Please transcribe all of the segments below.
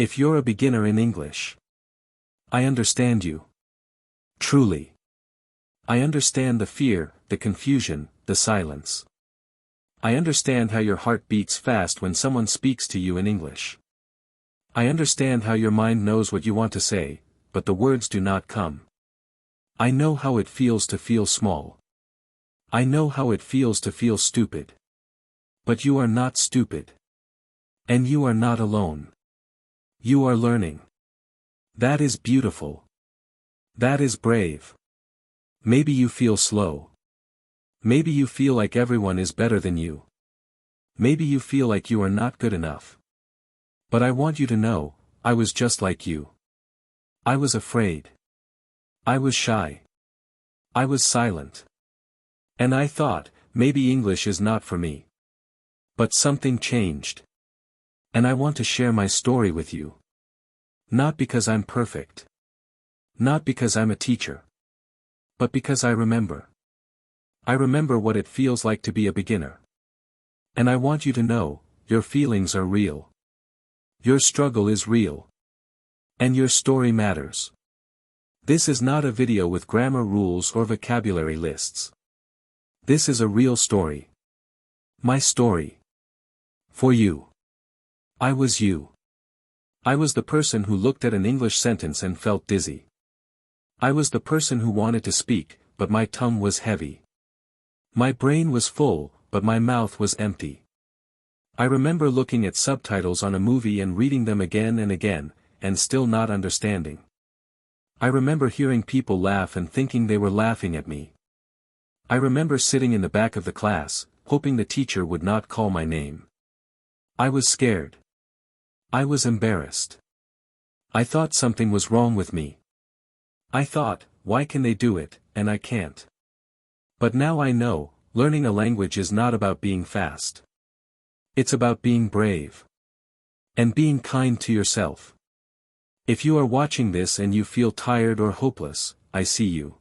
If you're a beginner in English, I understand you. Truly. I understand the fear, the confusion, the silence. I understand how your heart beats fast when someone speaks to you in English. I understand how your mind knows what you want to say, but the words do not come. I know how it feels to feel small. I know how it feels to feel stupid. But you are not stupid. And you are not alone. You are learning. That is beautiful. That is brave. Maybe you feel slow. Maybe you feel like everyone is better than you. Maybe you feel like you are not good enough. But I want you to know, I was just like you. I was afraid. I was shy. I was silent. And I thought, maybe English is not for me. But something changed. And I want to share my story with you. Not because I'm perfect. Not because I'm a teacher. But because I remember. I remember what it feels like to be a beginner. And I want you to know, your feelings are real. Your struggle is real. And your story matters. This is not a video with grammar rules or vocabulary lists. This is a real story. My story. For you. I was you. I was the person who looked at an English sentence and felt dizzy. I was the person who wanted to speak, but my tongue was heavy. My brain was full, but my mouth was empty. I remember looking at subtitles on a movie and reading them again and again, and still not understanding. I remember hearing people laugh and thinking they were laughing at me. I remember sitting in the back of the class, hoping the teacher would not call my name. I was scared. I was embarrassed. I thought something was wrong with me. I thought, why can they do it, and I can't? But now I know, learning a language is not about being fast. It's about being brave. And being kind to yourself. If you are watching this and you feel tired or hopeless, I see you.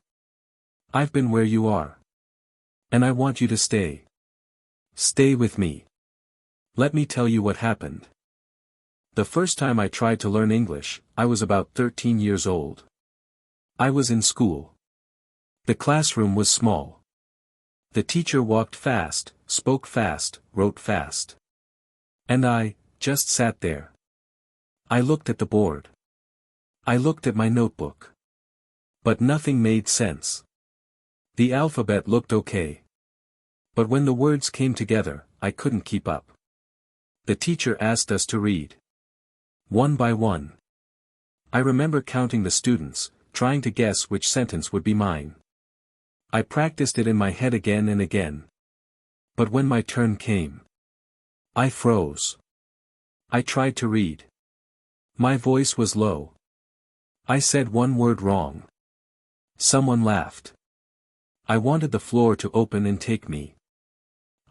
I've been where you are. And I want you to stay. Stay with me. Let me tell you what happened. The first time I tried to learn English, I was about 13 years old. I was in school. The classroom was small. The teacher walked fast, spoke fast, wrote fast. And I, just sat there. I looked at the board. I looked at my notebook. But nothing made sense. The alphabet looked okay. But when the words came together, I couldn't keep up. The teacher asked us to read. One by one. I remember counting the students, trying to guess which sentence would be mine. I practiced it in my head again and again. But when my turn came, I froze. I tried to read. My voice was low. I said one word wrong. Someone laughed. I wanted the floor to open and take me.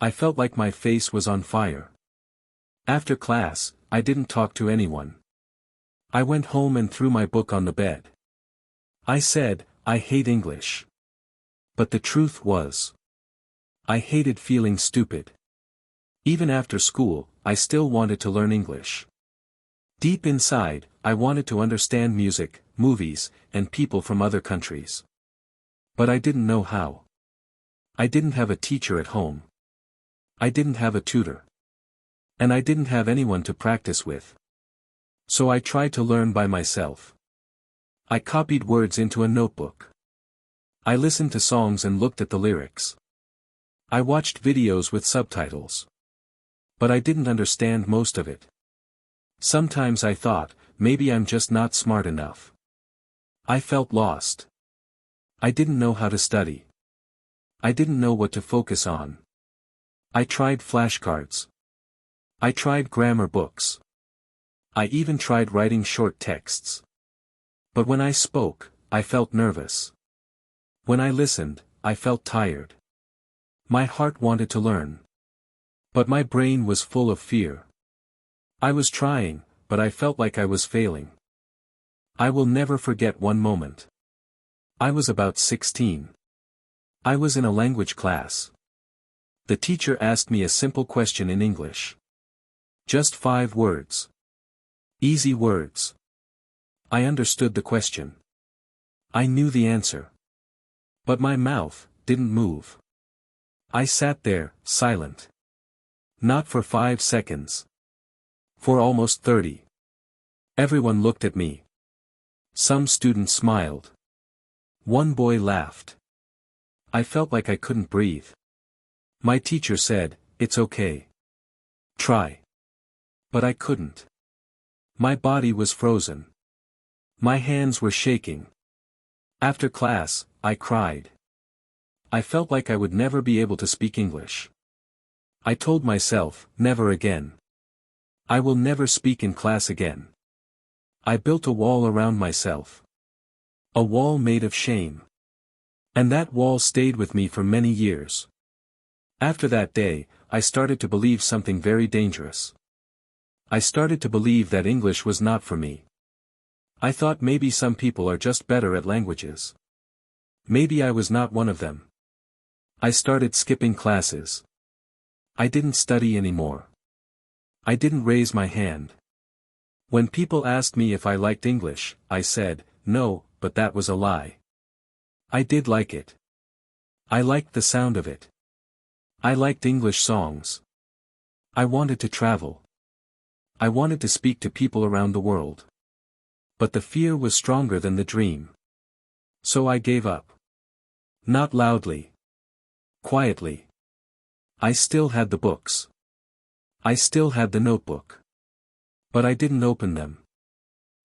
I felt like my face was on fire. After class, I didn't talk to anyone. I went home and threw my book on the bed. I said, I hate English. But the truth was, I hated feeling stupid. Even after school, I still wanted to learn English. Deep inside, I wanted to understand music, movies, and people from other countries. But I didn't know how. I didn't have a teacher at home. I didn't have a tutor. And I didn't have anyone to practice with. So I tried to learn by myself. I copied words into a notebook. I listened to songs and looked at the lyrics. I watched videos with subtitles. But I didn't understand most of it. Sometimes I thought, maybe I'm just not smart enough. I felt lost. I didn't know how to study. I didn't know what to focus on. I tried flashcards. I tried grammar books. I even tried writing short texts. But when I spoke, I felt nervous. When I listened, I felt tired. My heart wanted to learn. But my brain was full of fear. I was trying, but I felt like I was failing. I will never forget one moment. I was about 16. I was in a language class. The teacher asked me a simple question in English. Just 5 words. Easy words. I understood the question. I knew the answer. But my mouth didn't move. I sat there, silent. Not for 5 seconds. For almost 30. Everyone looked at me. Some students smiled. One boy laughed. I felt like I couldn't breathe. My teacher said, "It's okay. Try." But I couldn't. My body was frozen. My hands were shaking. After class, I cried. I felt like I would never be able to speak English. I told myself, never again. I will never speak in class again. I built a wall around myself. A wall made of shame. And that wall stayed with me for many years. After that day, I started to believe something very dangerous. I started to believe that English was not for me. I thought maybe some people are just better at languages. Maybe I was not one of them. I started skipping classes. I didn't study anymore. I didn't raise my hand. When people asked me if I liked English, I said, no, but that was a lie. I did like it. I liked the sound of it. I liked English songs. I wanted to travel. I wanted to speak to people around the world. But the fear was stronger than the dream. So I gave up. Not loudly. Quietly. I still had the books. I still had the notebook. But I didn't open them.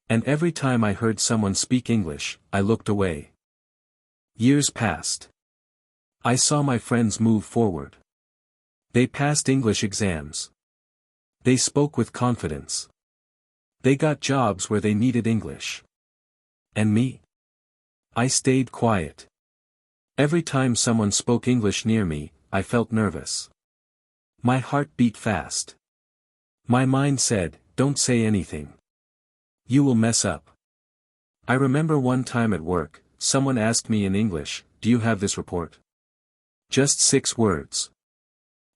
And every time I heard someone speak English, I looked away. Years passed. I saw my friends move forward. They passed English exams. They spoke with confidence. They got jobs where they needed English. And me? I stayed quiet. Every time someone spoke English near me, I felt nervous. My heart beat fast. My mind said, don't say anything. You will mess up. I remember one time at work, someone asked me in English, do you have this report? Just 6 words.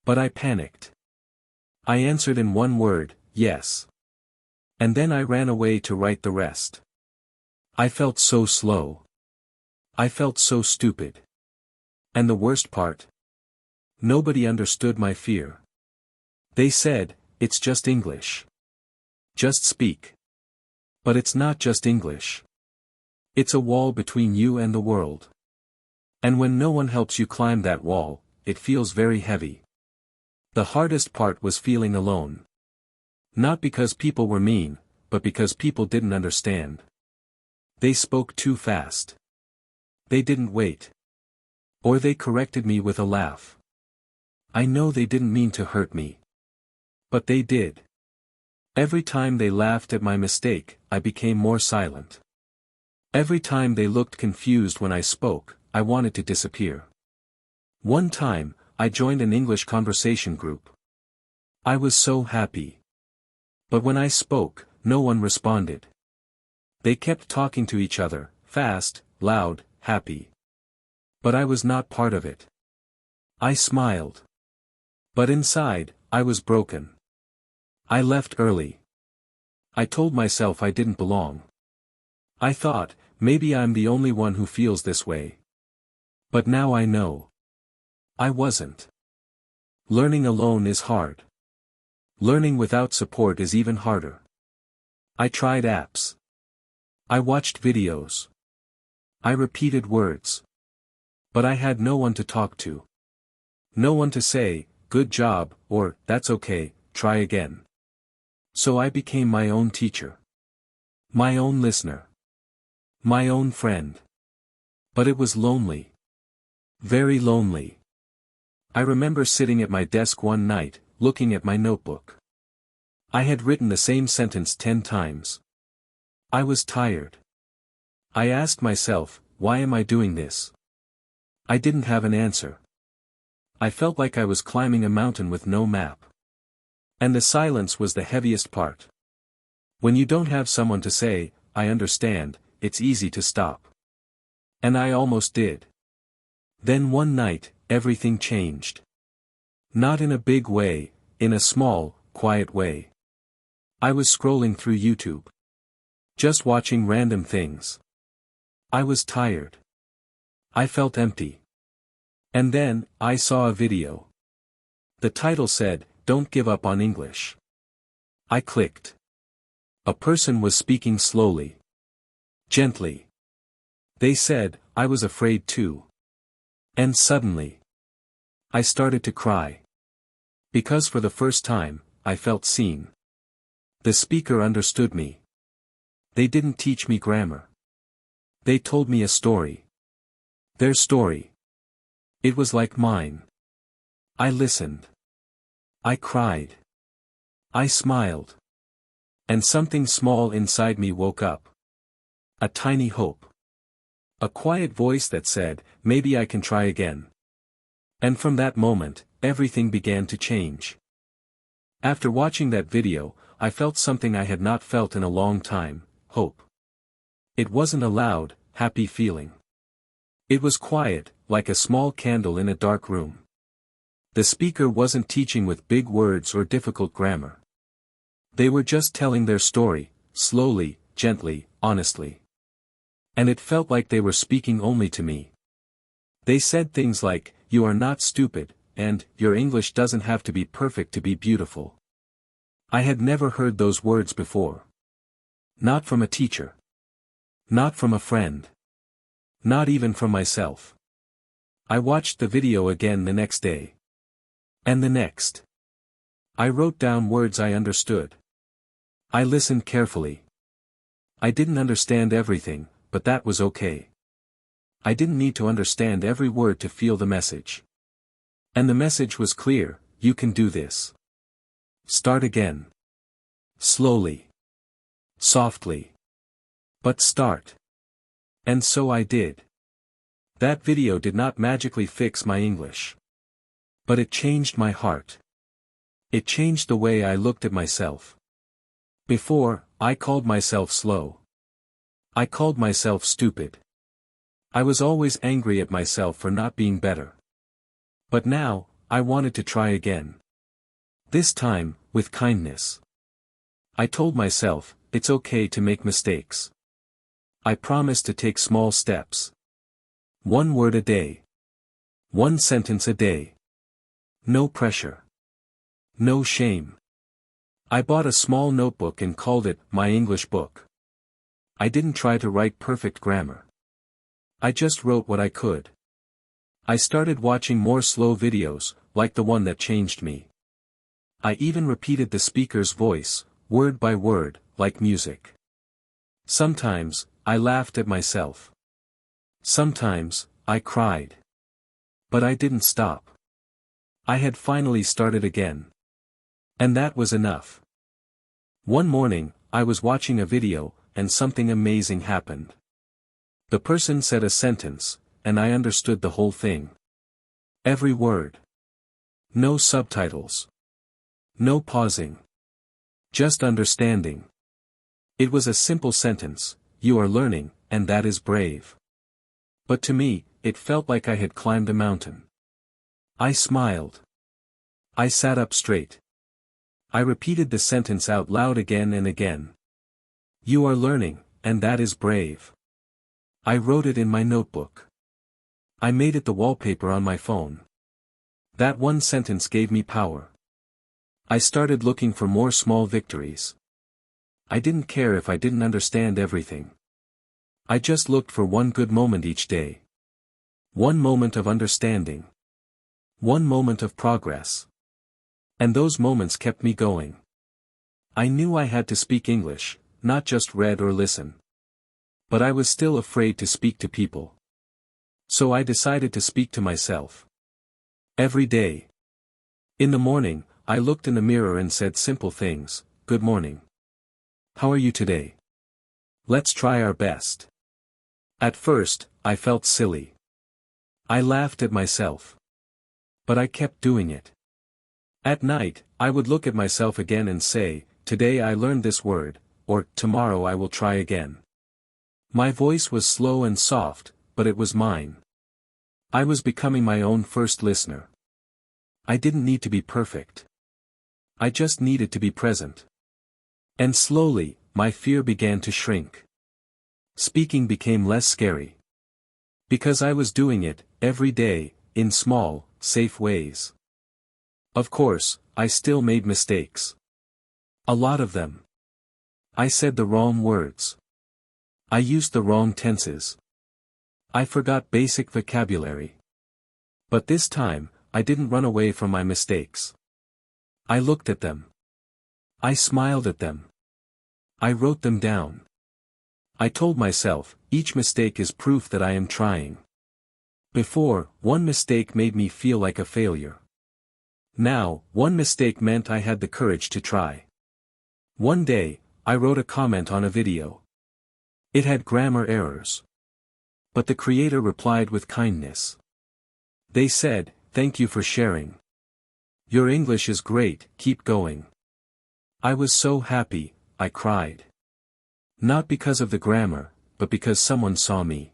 But I panicked. I answered in one word, yes. And then I ran away to write the rest. I felt so slow. I felt so stupid. And the worst part? Nobody understood my fear. They said, it's just English. Just speak. But it's not just English. It's a wall between you and the world. And when no one helps you climb that wall, it feels very heavy. The hardest part was feeling alone. Not because people were mean, but because people didn't understand. They spoke too fast. They didn't wait. Or they corrected me with a laugh. I know they didn't mean to hurt me. But they did. Every time they laughed at my mistake, I became more silent. Every time they looked confused when I spoke, I wanted to disappear. One time, I joined an English conversation group. I was so happy. But when I spoke, no one responded. They kept talking to each other, fast, loud, happy. But I was not part of it. I smiled. But inside, I was broken. I left early. I told myself I didn't belong. I thought, maybe I'm the only one who feels this way. But now I know. I wasn't. Learning alone is hard. Learning without support is even harder. I tried apps. I watched videos. I repeated words. But I had no one to talk to. No one to say, good job, or, that's okay, try again. So I became my own teacher. My own listener. My own friend. But it was lonely. Very lonely. I remember sitting at my desk one night, looking at my notebook. I had written the same sentence 10 times. I was tired. I asked myself, why am I doing this? I didn't have an answer. I felt like I was climbing a mountain with no map. And the silence was the heaviest part. When you don't have someone to say, I understand, it's easy to stop. And I almost did. Then one night, everything changed. Not in a big way, in a small, quiet way. I was scrolling through YouTube. Just watching random things. I was tired. I felt empty. And then, I saw a video. The title said, "Don't give up on English." I clicked. A person was speaking slowly. Gently. They said, I was afraid too. And suddenly, I started to cry. Because for the first time, I felt seen. The speaker understood me. They didn't teach me grammar. They told me a story. Their story. It was like mine. I listened. I cried. I smiled. And something small inside me woke up. A tiny hope. A quiet voice that said, maybe I can try again. And from that moment, everything began to change. After watching that video, I felt something I had not felt in a long time, hope. It wasn't a loud, happy feeling. It was quiet, like a small candle in a dark room. The speaker wasn't teaching with big words or difficult grammar. They were just telling their story, slowly, gently, honestly. And it felt like they were speaking only to me. They said things like, "You are not stupid," and, "Your English doesn't have to be perfect to be beautiful." I had never heard those words before. Not from a teacher. Not from a friend. Not even from myself. I watched the video again the next day. And the next. I wrote down words I understood. I listened carefully. I didn't understand everything, but that was okay. I didn't need to understand every word to feel the message. And the message was clear: you can do this. Start again. Slowly. Softly. But start. And so I did. That video did not magically fix my English. But it changed my heart. It changed the way I looked at myself. Before, I called myself slow. I called myself stupid. I was always angry at myself for not being better. But now, I wanted to try again. This time, with kindness. I told myself, it's okay to make mistakes. I promised to take small steps. 1 word a day. 1 sentence a day. No pressure. No shame. I bought a small notebook and called it my English book. I didn't try to write perfect grammar. I just wrote what I could. I started watching more slow videos, like the one that changed me. I even repeated the speaker's voice, word by word, like music. Sometimes, I laughed at myself. Sometimes, I cried. But I didn't stop. I had finally started again. And that was enough. One morning, I was watching a video, and something amazing happened. The person said a sentence, and I understood the whole thing. Every word. No subtitles. No pausing. Just understanding. It was a simple sentence: you are learning, and that is brave. But to me, it felt like I had climbed a mountain. I smiled. I sat up straight. I repeated the sentence out loud again and again. You are learning, and that is brave. I wrote it in my notebook. I made it the wallpaper on my phone. That one sentence gave me power. I started looking for more small victories. I didn't care if I didn't understand everything. I just looked for one good moment each day. One moment of understanding. One moment of progress. And those moments kept me going. I knew I had to speak English, not just read or listen. But I was still afraid to speak to people. So I decided to speak to myself. Every day. In the morning, I looked in the mirror and said simple things: good morning. How are you today? Let's try our best. At first, I felt silly. I laughed at myself. But I kept doing it. At night, I would look at myself again and say, today I learned this word, or tomorrow I will try again. My voice was slow and soft, but it was mine. I was becoming my own first listener. I didn't need to be perfect. I just needed to be present. And slowly, my fear began to shrink. Speaking became less scary. Because I was doing it, every day, in small, safe ways. Of course, I still made mistakes. A lot of them. I said the wrong words. I used the wrong tenses. I forgot basic vocabulary. But this time, I didn't run away from my mistakes. I looked at them. I smiled at them. I wrote them down. I told myself, each mistake is proof that I am trying. Before, one mistake made me feel like a failure. Now, one mistake meant I had the courage to try. One day, I wrote a comment on a video. It had grammar errors. But the creator replied with kindness. They said, "Thank you for sharing. Your English is great, keep going." I was so happy, I cried. Not because of the grammar, but because someone saw me.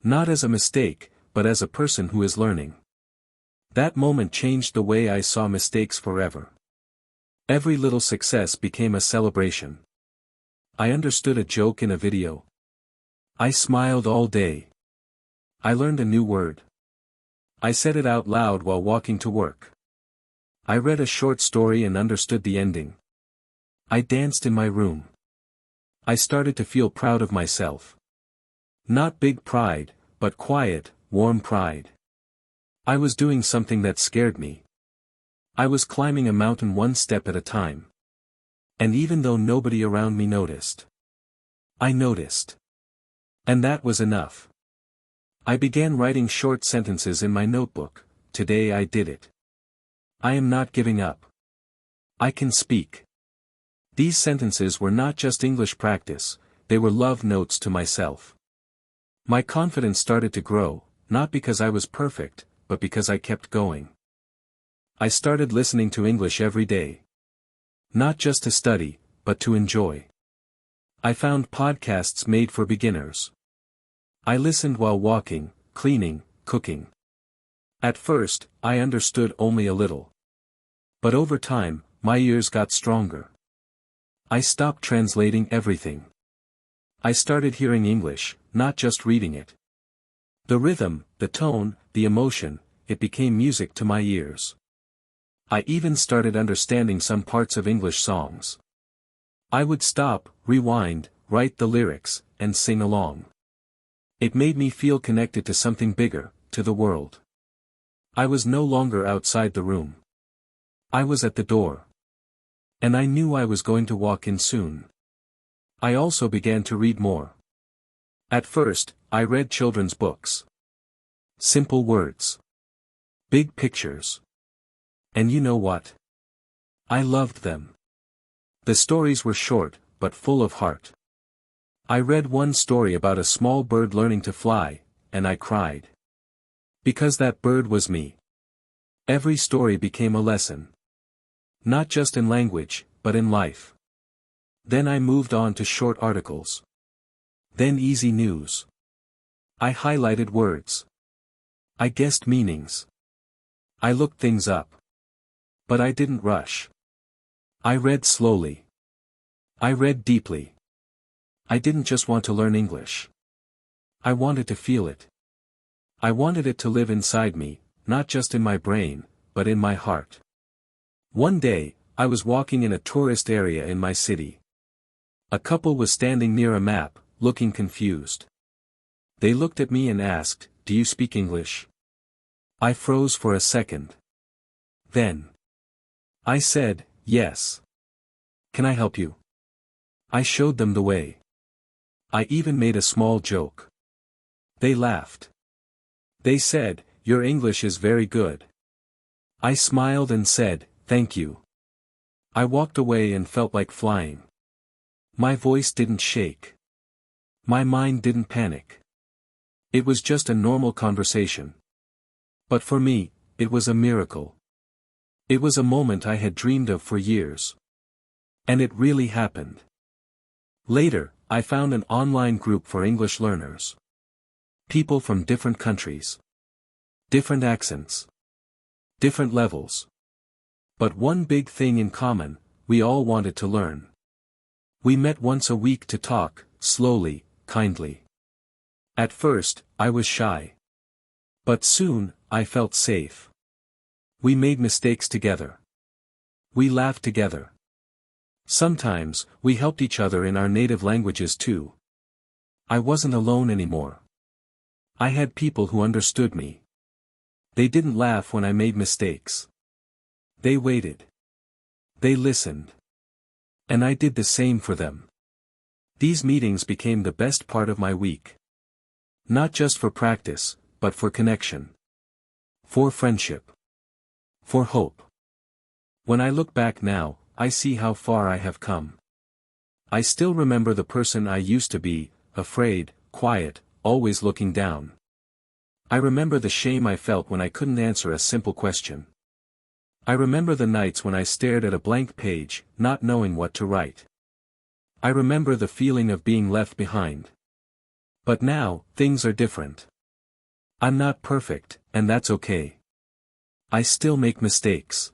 Not as a mistake, but as a person who is learning. That moment changed the way I saw mistakes forever. Every little success became a celebration. I understood a joke in a video. I smiled all day. I learned a new word. I said it out loud while walking to work. I read a short story and understood the ending. I danced in my room. I started to feel proud of myself. Not big pride, but quiet, warm pride. I was doing something that scared me. I was climbing a mountain one step at a time. And even though nobody around me noticed, I noticed. And that was enough. I began writing short sentences in my notebook. Today I did it. I am not giving up. I can speak. These sentences were not just English practice, they were love notes to myself. My confidence started to grow, not because I was perfect, but because I kept going. I started listening to English every day. Not just to study, but to enjoy. I found podcasts made for beginners. I listened while walking, cleaning, cooking. At first, I understood only a little. But over time, my ears got stronger. I stopped translating everything. I started hearing English, not just reading it. The rhythm, the tone, the emotion, it became music to my ears. I even started understanding some parts of English songs. I would stop, rewind, write the lyrics, and sing along. It made me feel connected to something bigger, to the world. I was no longer outside the room. I was at the door. And I knew I was going to walk in soon. I also began to read more. At first, I read children's books. Simple words. Big pictures. And you know what? I loved them. The stories were short, but full of heart. I read one story about a small bird learning to fly, and I cried. Because that bird was me. Every story became a lesson. Not just in language, but in life. Then I moved on to short articles. Then easy news. I highlighted words. I guessed meanings. I looked things up. But I didn't rush. I read slowly. I read deeply. I didn't just want to learn English. I wanted to feel it. I wanted it to live inside me, not just in my brain, but in my heart. One day, I was walking in a tourist area in my city. A couple was standing near a map, looking confused. They looked at me and asked, "Do you speak English?" I froze for a second. Then I said, "Yes. Can I help you?" I showed them the way. I even made a small joke. They laughed. They said, "Your English is very good." I smiled and said, "Thank you." I walked away and felt like flying. My voice didn't shake. My mind didn't panic. It was just a normal conversation. But for me, it was a miracle. It was a moment I had dreamed of for years. And it really happened. Later, I found an online group for English learners. People from different countries. Different accents. Different levels. But one big thing in common, we all wanted to learn. We met once a week to talk, slowly, kindly. At first, I was shy. But soon, I felt safe. We made mistakes together. We laughed together. Sometimes, we helped each other in our native languages too. I wasn't alone anymore. I had people who understood me. They didn't laugh when I made mistakes. They waited. They listened. And I did the same for them. These meetings became the best part of my week. Not just for practice, but for connection. For friendship. For hope. When I look back now, I see how far I have come. I still remember the person I used to be, afraid, quiet, always looking down. I remember the shame I felt when I couldn't answer a simple question. I remember the nights when I stared at a blank page, not knowing what to write. I remember the feeling of being left behind. But now, things are different. I'm not perfect, and that's okay. I still make mistakes.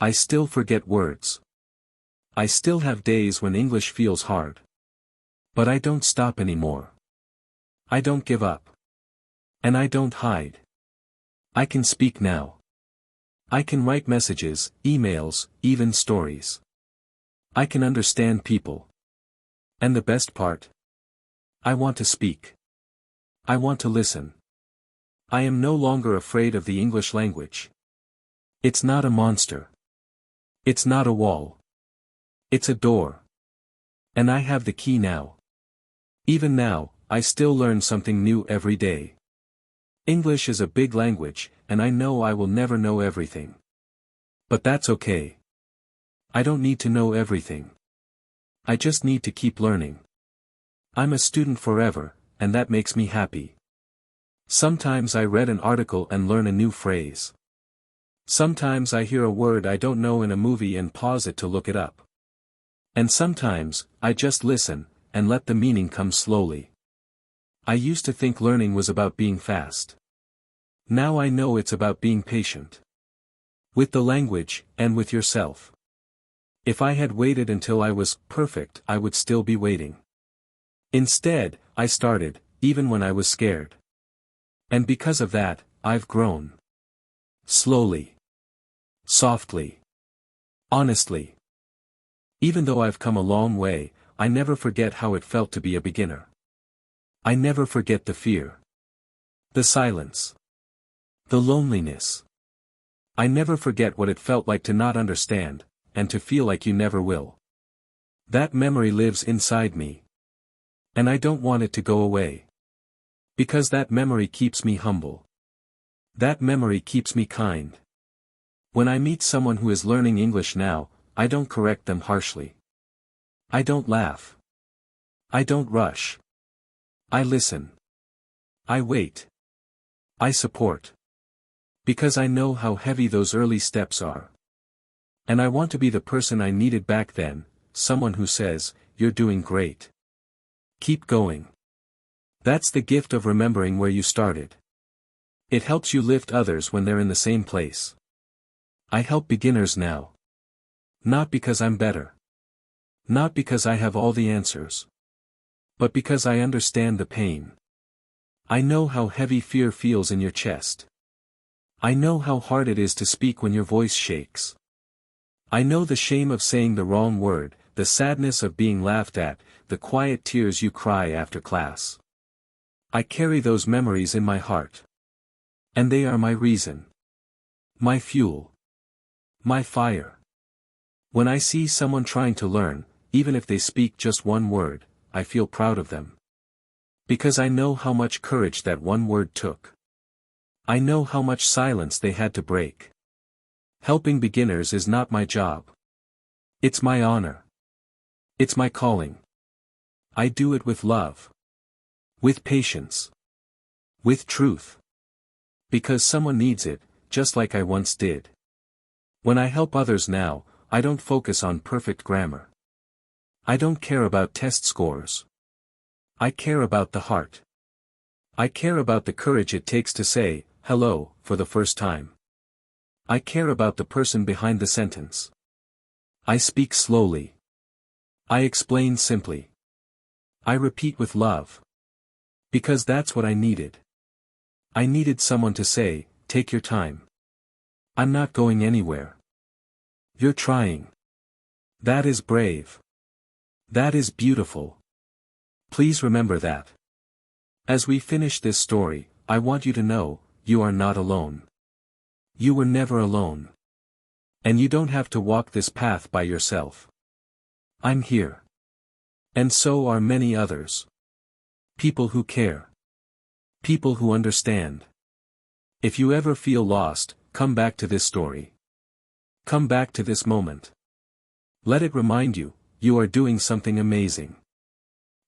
I still forget words. I still have days when English feels hard. But I don't stop anymore. I don't give up. And I don't hide. I can speak now. I can write messages, emails, even stories. I can understand people. And the best part? I want to speak. I want to listen. I am no longer afraid of the English language. It's not a monster. It's not a wall. It's a door. And I have the key now. Even now, I still learn something new every day. English is a big language, and I know I will never know everything. But that's okay. I don't need to know everything. I just need to keep learning. I'm a student forever, and that makes me happy. Sometimes I read an article and learn a new phrase. Sometimes I hear a word I don't know in a movie and pause it to look it up. And sometimes, I just listen, and let the meaning come slowly. I used to think learning was about being fast. Now I know it's about being patient. With the language, and with yourself. If I had waited until I was perfect, I would still be waiting. Instead, I started, even when I was scared. And because of that, I've grown. Slowly. Softly. Honestly. Even though I've come a long way, I never forget how it felt to be a beginner. I never forget the fear. The silence. The loneliness. I never forget what it felt like to not understand, and to feel like you never will. That memory lives inside me. And I don't want it to go away. Because that memory keeps me humble. That memory keeps me kind. When I meet someone who is learning English now, I don't correct them harshly. I don't laugh. I don't rush. I listen. I wait. I support. Because I know how heavy those early steps are. And I want to be the person I needed back then, someone who says, "You're doing great. Keep going." That's the gift of remembering where you started. It helps you lift others when they're in the same place. I help beginners now. Not because I'm better. Not because I have all the answers. But because I understand the pain. I know how heavy fear feels in your chest. I know how hard it is to speak when your voice shakes. I know the shame of saying the wrong word, the sadness of being laughed at, the quiet tears you cry after class. I carry those memories in my heart. And they are my reason. My fuel. My fire. When I see someone trying to learn, even if they speak just one word, I feel proud of them. Because I know how much courage that one word took. I know how much silence they had to break. Helping beginners is not my job. It's my honor. It's my calling. I do it with love. With patience. With truth. Because someone needs it, just like I once did. When I help others now, I don't focus on perfect grammar. I don't care about test scores. I care about the heart. I care about the courage it takes to say, "Hello," for the first time. I care about the person behind the sentence. I speak slowly. I explain simply. I repeat with love. Because that's what I needed. I needed someone to say, take your time. I'm not going anywhere. You're trying. That is brave. That is beautiful. Please remember that. As we finish this story, I want you to know, you are not alone. You were never alone. And you don't have to walk this path by yourself. I'm here. And so are many others. People who care. People who understand. If you ever feel lost, come back to this story. Come back to this moment. Let it remind you, you are doing something amazing.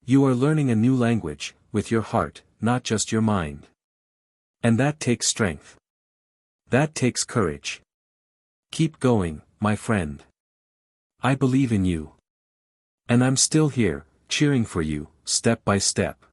You are learning a new language, with your heart, not just your mind. And that takes strength. That takes courage. Keep going, my friend. I believe in you. And I'm still here, cheering for you, step by step.